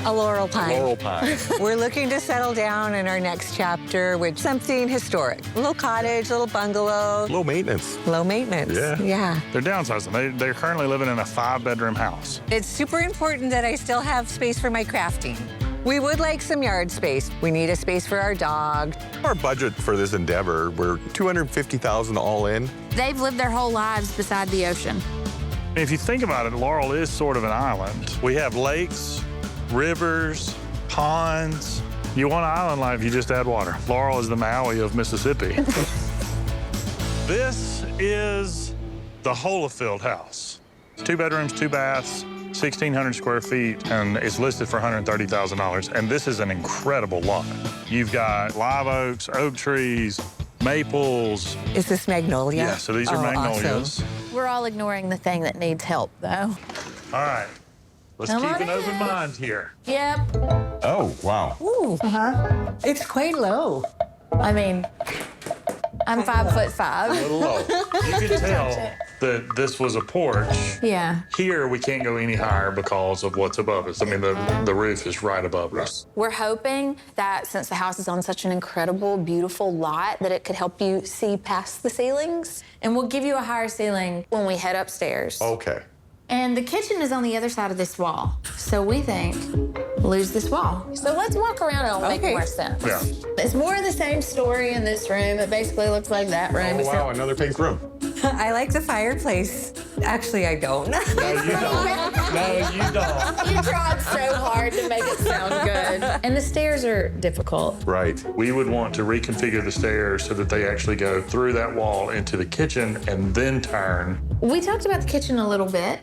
A laurel pine. Laurel pine. We're looking to settle down in our next chapter with something historic. A little cottage, a little bungalow. Low maintenance. Low maintenance. Yeah. They're downsizing. They're currently living in a 5-bedroom house. It's super important that I still have space for my crafting. We would like some yard space. We need a space for our dog. Our budget for this endeavor, we're $250,000 all in. They've lived their whole lives beside the ocean. If you think about it, Laurel is sort of an island. We have lakes, rivers, ponds. You want island life, you just add water. Laurel is the Maui of Mississippi. This is the Holyfield house. 2 bedrooms, 2 baths, 1,600 square feet, and it's listed for $130,000. And this is an incredible lot. You've got live oaks, oak trees, maples. Is this magnolia? Yeah, so these are magnolias. Awesome. We're all ignoring the thing that needs help, though. All right, let's Come keep on an open in. mind here. Yep. Oh, wow. Ooh. It's quite low. I mean, I'm 5'5". A little low. You can tell that this was a porch. Yeah. Here, we can't go any higher because of what's above us. I mean, the roof is right above us. We're hoping that since the house is on such an incredible, beautiful lot, that it could help you see past the ceilings. And we'll give you a higher ceiling when we head upstairs. Okay. And the kitchen is on the other side of this wall. So we think, lose this wall. So let's walk around and it'll make more sense. Yeah. It's more of the same story in this room. It basically looks like that room. Oh, wow, another pink room. I like the fireplace. Actually, I don't. No, you don't. No, you don't. You tried so hard to make it sound good. And the stairs are difficult. Right. We would want to reconfigure the stairs so that they actually go through that wall into the kitchen and then turn. We talked about the kitchen a little bit.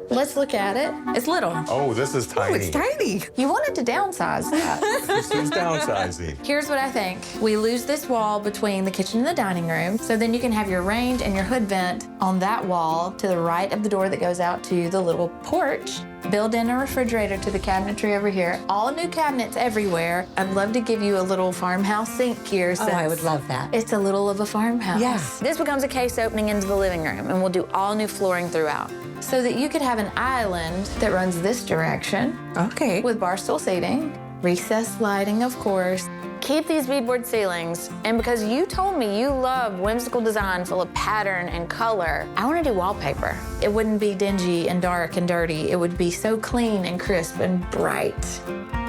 Let's look at it. It's little. Oh, this is tiny. Oh, it's tiny. You wanted to downsize that. This is downsizing. Here's what I think. We lose this wall between the kitchen and the dining room, so then you can have your range and your hood vent on that wall to the right of the door that goes out to the little porch. Build in a refrigerator to the cabinetry over here. All new cabinets everywhere. I'd love to give you a little farmhouse sink here. Oh, I would love that. It's a little of a farmhouse. Yeah. This becomes a case opening into the living room, and we'll do all new flooring throughout. So that you could have an island that runs this direction Okay. with bar stool seating, recessed lighting, of course. Keep these beadboard ceilings, and because you told me you love whimsical design full of pattern and color, I want to do wallpaper. It wouldn't be dingy and dark and dirty. It would be so clean and crisp and bright.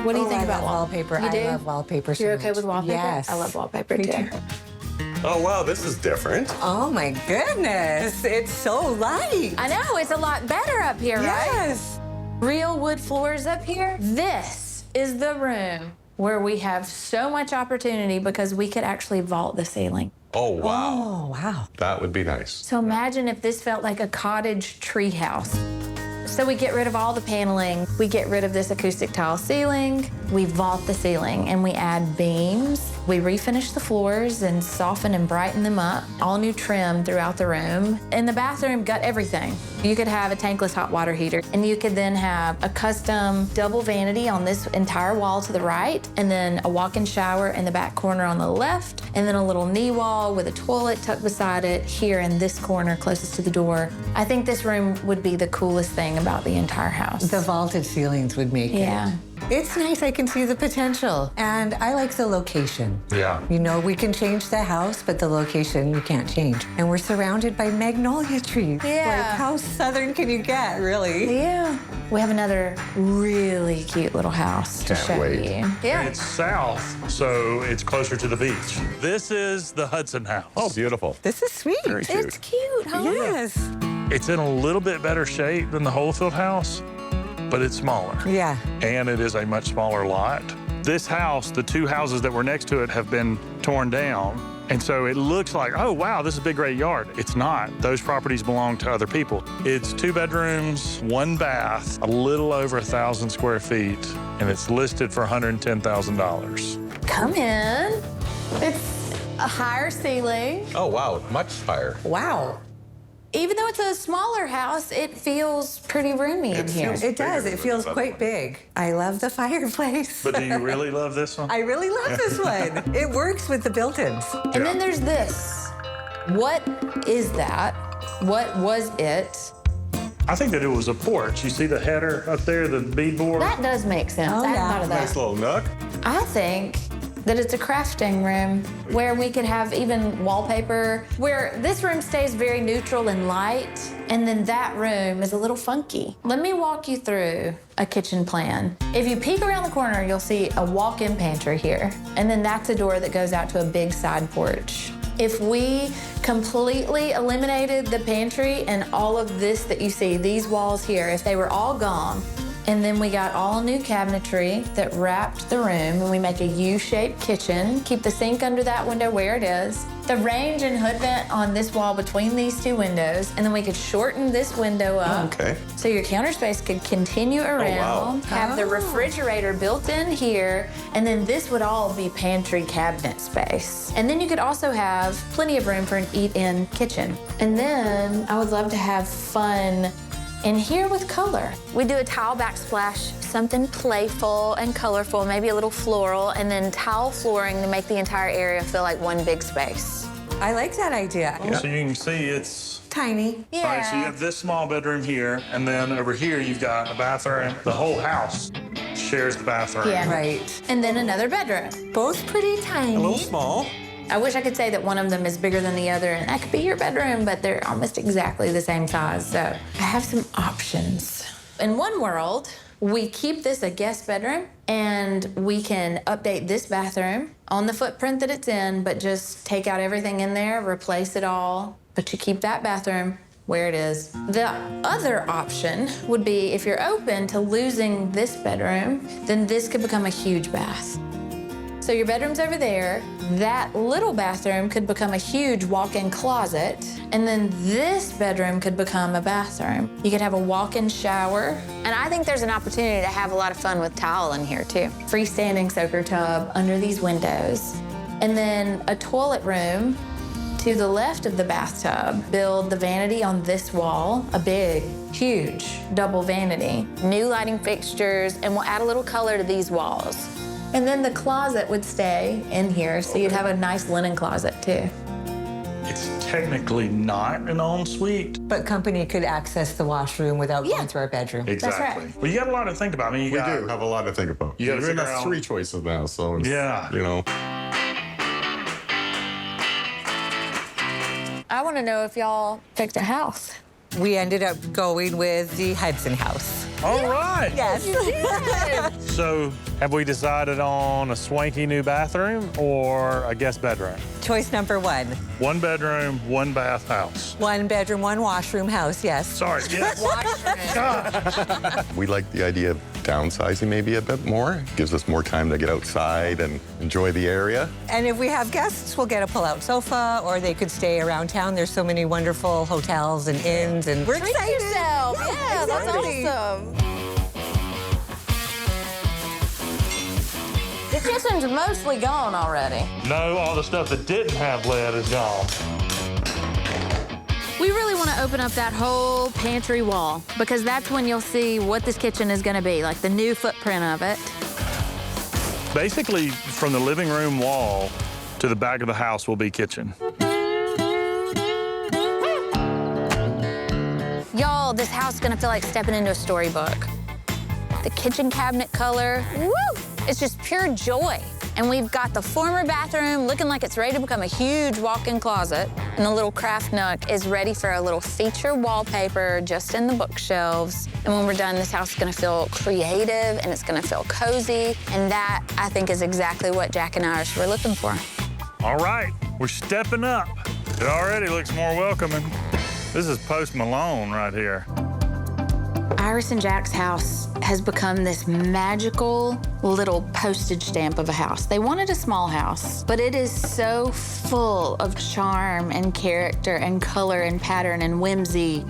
What do you think about wallpaper? You do? I love wallpaper so You're okay much. with wallpaper? Yes. I love wallpaper Me too. Oh, wow, this is different. Oh my goodness, it's so light. I know, it's a lot better up here, right? Yes. Real wood floors up here. This is the room where we have so much opportunity because we could actually vault the ceiling. Oh, wow. Oh, wow. That would be nice. So imagine if this felt like a cottage tree house. So we get rid of all the paneling, we get rid of this acoustic tile ceiling, we vault the ceiling and we add beams. We refinish the floors and soften and brighten them up. All new trim throughout the room. In the bathroom, got everything. You could have a tankless hot water heater, and you could then have a custom double vanity on this entire wall to the right, and then a walk-in shower in the back corner on the left, and then a little knee wall with a toilet tucked beside it here in this corner closest to the door. I think this room would be the coolest thing about the entire house. The vaulted ceilings would make Yeah. it. It's nice, I can see the potential. And I like the location. Yeah. You know, we can change the house, but the location you can't change. And we're surrounded by magnolia trees. Yeah. Like, how southern can you get, really? Yeah. We have another really cute little house to Can't show wait. you. Yeah. It's south, so it's closer to the beach. This is the Hudson house. Oh, beautiful. This is sweet. Very cute. It's cute, huh? Yes. It's in a little bit better shape than the Holyfield house, but it's smaller. Yeah. And it is a much smaller lot. This house, the 2 houses that were next to it have been torn down. And so it looks like, oh, wow, this is a big, great yard. It's not. Those properties belong to other people. It's 2 bedrooms, 1 bath, a little over 1,000 square feet, and it's listed for $110,000. Come in. It's a higher ceiling. Oh, wow, much higher. Wow. Even though it's a smaller house, it feels pretty roomy in here. feels- It does. Bigger It feels than the quite other one. big. I love the fireplace. But do you really love this one? I really love this one. It works with the built-ins. And then there's this. What is that? What was it? I think that it was a porch. You see the header up there, the beadboard? That does make sense. Oh, I hadn't yeah. thought of that. Nice little nook. I think that it's a crafting room where we could have even wallpaper, where this room stays very neutral and light, and then that room is a little funky. Let me walk you through a kitchen plan. If you peek around the corner, you'll see a walk-in pantry here, and then that's a door that goes out to a big side porch. If we completely eliminated the pantry and all of this that you see, these walls here, if they were all gone, and then we got all new cabinetry that wrapped the room, and we make a U-shaped kitchen, keep the sink under that window where it is, the range and hood vent on this wall between these two windows, and then we could shorten this window up. Okay. So your counter space could continue around, have the refrigerator built in here, and then this would all be pantry cabinet space. And then you could also have plenty of room for an eat-in kitchen. And then I would love to have fun in here with color. We do a tile backsplash, something playful and colorful, maybe a little floral, and then tile flooring to make the entire area feel like one big space. I like that idea. So you can see it's... Tiny. All right, so you have this small bedroom here, and then over here you've got a bathroom. The whole house shares the bathroom. Yeah. Right. And then another bedroom. Both pretty tiny. A little small. I wish I could say that one of them is bigger than the other, and that could be your bedroom, but they're almost exactly the same size. So I have some options. In one world, we keep this a guest bedroom, and we can update this bathroom on the footprint that it's in, but just take out everything in there, replace it all, but you keep that bathroom where it is. The other option would be if you're open to losing this bedroom, then this could become a huge bath. So your bedroom's over there, that little bathroom could become a huge walk-in closet, and then this bedroom could become a bathroom. You could have a walk-in shower. And I think there's an opportunity to have a lot of fun with tile in here too. Freestanding soaker tub under these windows. And then a toilet room to the left of the bathtub. Build the vanity on this wall, a big, huge double vanity. New lighting fixtures, and we'll add a little color to these walls. And then the closet would stay in here, so you'd have a nice linen closet too. It's technically not an ensuite. But company could access the washroom without Yeah. going through our bedroom. Exactly. right. Well, you got a lot to think about. I mean, We do have a lot to think about. You gotta You're in figure us out- 3 choices now, so it's, Yeah. you know. I want to know if y'all picked a house. We ended up going with the Hudson house. All right. Yes. So have we decided on a swanky new bathroom or a guest bedroom? Choice number 1. 1 bedroom, 1 bath house. 1 bedroom, 1 washroom house, yes. Sorry. Yes. We like the idea of downsizing maybe a bit more. Gives us more time to get outside and enjoy the area. And if we have guests, we'll get a pull-out sofa, or they could stay around town. There's so many wonderful hotels and inns, and we're Treat excited. yourself. Yeah, exactly. that's awesome. The kitchen's mostly gone already. No, all the stuff that didn't have lead is gone. We really want to open up that whole pantry wall because that's when you'll see what this kitchen is going to be, like the new footprint of it. Basically, from the living room wall to the back of the house will be kitchen. Y'all, this house is going to feel like stepping into a storybook. The kitchen cabinet color, woo! It's just pure joy. And we've got the former bathroom looking like it's ready to become a huge walk-in closet. And the little craft nook is ready for a little feature wallpaper just in the bookshelves. And when we're done, this house is gonna feel creative and it's gonna feel cozy. And that, I think, is exactly what Jack and I were looking for. All right, we're stepping up. It already looks more welcoming. This is Post Malone right here. Iris and Jack's house has become this magical little postage stamp of a house. They wanted a small house, but it is so full of charm and character and color and pattern and whimsy.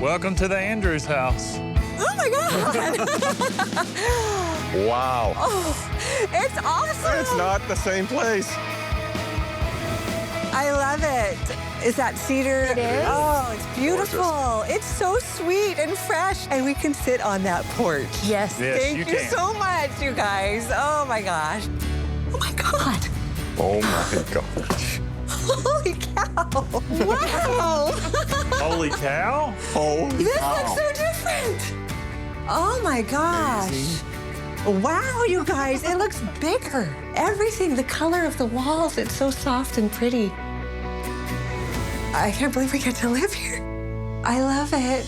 Welcome to the Andrews house. Oh my God! Wow. Oh, it's awesome! It's not the same place. I love it. Is that cedar? It is. Oh, it's beautiful. It's so sweet and fresh, and we can sit on that porch. Yes. Yes, Thank you you can. so much, you guys. Oh my gosh. Oh my God. Oh my gosh. Holy cow. Wow! Holy cow. Holy This cow. looks so different. Oh my gosh. Wow, you guys, it looks bigger. Everything, the color of the walls, it's so soft and pretty. I can't believe we get to live here. I love it.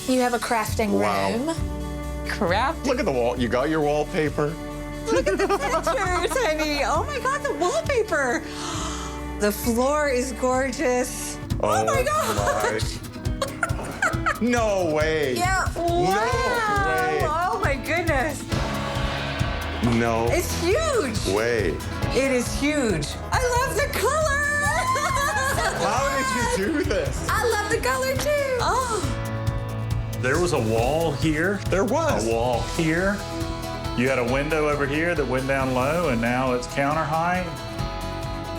You have a crafting Wow. room. Craft. Look at the wall. You got your wallpaper? Look at the pictures, honey. Oh my God, the wallpaper. The floor is gorgeous. Oh my gosh. No way. Yeah. Wow. Oh my goodness. No It's huge. way. It is huge. I love the color. How did you do this? I love the color too. Oh. There was a wall here. There was. A wall here. You had a window over here that went down low, and now it's counter height.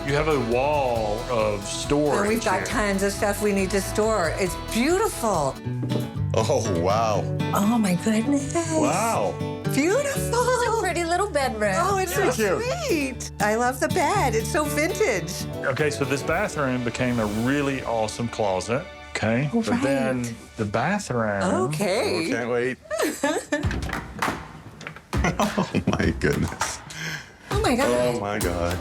You have a wall of storage. And we've got here. tons of stuff we need to store. It's beautiful. Oh, wow. Oh my goodness. Wow. Beautiful. Pretty little bedroom. Oh, it's so Cute. sweet. I love the bed. It's so vintage. Okay, so this bathroom became a really awesome closet. Okay, but Right. then the bathroom. Okay. Can't wait. Oh, my goodness. Oh my God. Oh, my God.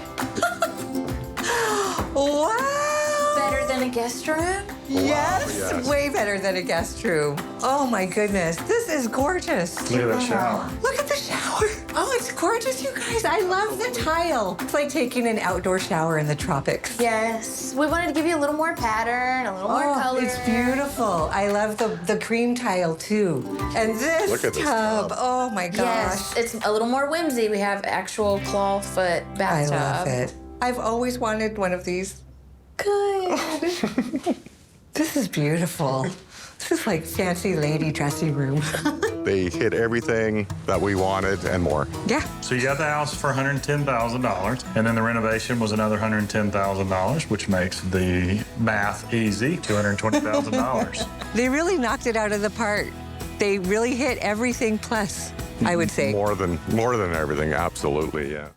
Wow. Better than a guest room. Yes, yes. way better than a guest room. Oh my goodness, this is gorgeous. Look at that shower. Look at the shower. Oh, it's gorgeous, you guys. I love the tile. It's like taking an outdoor shower in the tropics. Yes. We wanted to give you a little more pattern, a little more color. It's beautiful. I love the cream tile too. And this Look at this tub. tub. Oh my gosh. Yes, it's a little more whimsy. We have actual claw foot I bathtub. love it. I've always wanted one of these. Good. This is beautiful. This is like fancy lady dressing room. They hit everything that we wanted and more. Yeah. So you got the house for $110,000, and then the renovation was another $110,000, which makes the math easy, $220,000. They really knocked it out of the park. They really hit everything plus, I would say. More than everything, absolutely, yeah.